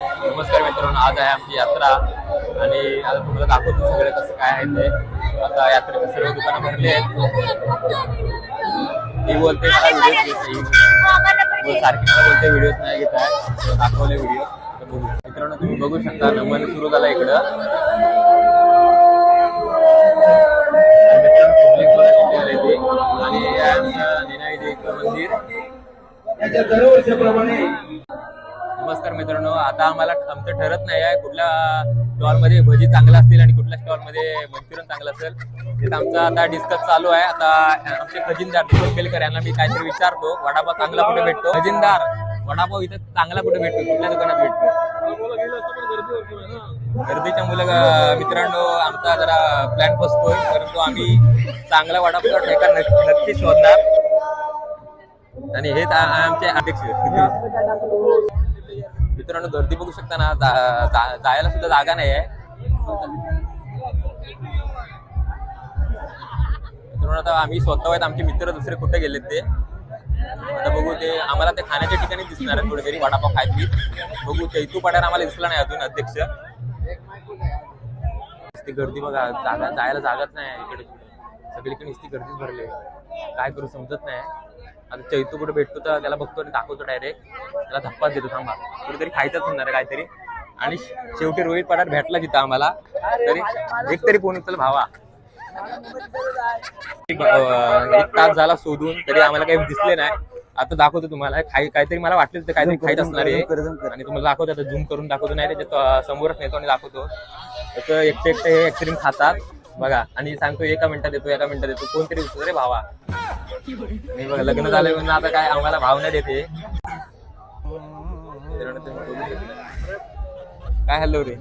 नमस्कार मित्रांनो, आज आहे आमची यात्रा आणि आता तुम्हाला दाखवतो सगळं कसं काय आहे ते. आता यात्रेचे सर्व दुकानं भरली आहेत. ही बोलते मला व्हिडिओ सारखी मला बोलते व्हिडिओ नाही घेत आहे, दाखवले व्हिडिओ. बघू मित्रांनो, तुम्ही बघू शकता नमन सुरू झाला इकडं. आणि मंदिर. नमस्कार मित्रांनो, आता आम्हाला आमचं ठरत नाही आहे कुठल्या स्टॉल मध्ये भजी चांगला असतील आणि कुठल्या स्टॉल मध्ये मंचुरियन चांगलं असेल. तिथं आमचं आता डिस्कस चालू आहे. आता आमचे खजिनदार दीपक बेलकर यांना मी काहीतरी विचारतो, वडापाव चांगला कुठे भेटतो. खजिनदार, वडापाव इथं चांगला कुठे भेटतो, कुठल्या दुकानात भेटतो? गर्दीच्या मुलं मित्रांनो, आमचा जरा प्लॅन फसतोय, परंतु आम्ही चांगला वडापाव ठिकाण नक्की शोधणार. आणि हेच आमचे अध्यक्ष. मित्रांनो, गर्दी बघू शकता ना, जायला सुद्धा जागा नाही आहे. मित्रांनो, आता आम्ही स्वतः आहेत, आमचे मित्र दुसरे कुठे गेलेत ते आता बघू. ते आम्हाला ते खाण्याच्या ठिकाणी दिसणार आहे कुठेतरी वडापाव खायची. बघू, चैतू पठार आम्हाला दिसला नाही अजून अध्यक्ष. ती गर्दी बघा, जागा जायला जागाच नाही इकडे, सगळीकडे नुसती गर्दीच भरली. काय करू समजत नाही. आता चैतू कुठे भेटतो तर त्याला बघतो आणि दाखवतो डायरेक्ट, त्याला धप्पाच देतो. थांबा, कुठेतरी खायचंच होणार आहे काहीतरी. आणि शेवटी रोहित पठार भेटला तिथं आम्हाला. तरी एक तरी फोन उचल भावा. 1 तास झाला शोधून, तरी आम्हाला काही दिसले नाही. आता दाखवतो तुम्हाला काहीतरी. मला वाटलं तर काहीतरी खायचं असणार आहे आणि तुम्हाला दाखवतो. आता झूम करून दाखवतो, नाही त्याच्या समोरच नेतो आणि दाखवतो. त्याचं एकटे हे ऍक्सिडेंट खातात बघा. आणि सांगतो एका मिनिटात देतो कोणतरी रे भावा. नाही बघा, लग्न झालंय म्हणून आता काय आम्हाला भाव नाही देते. काय हॅलो रे,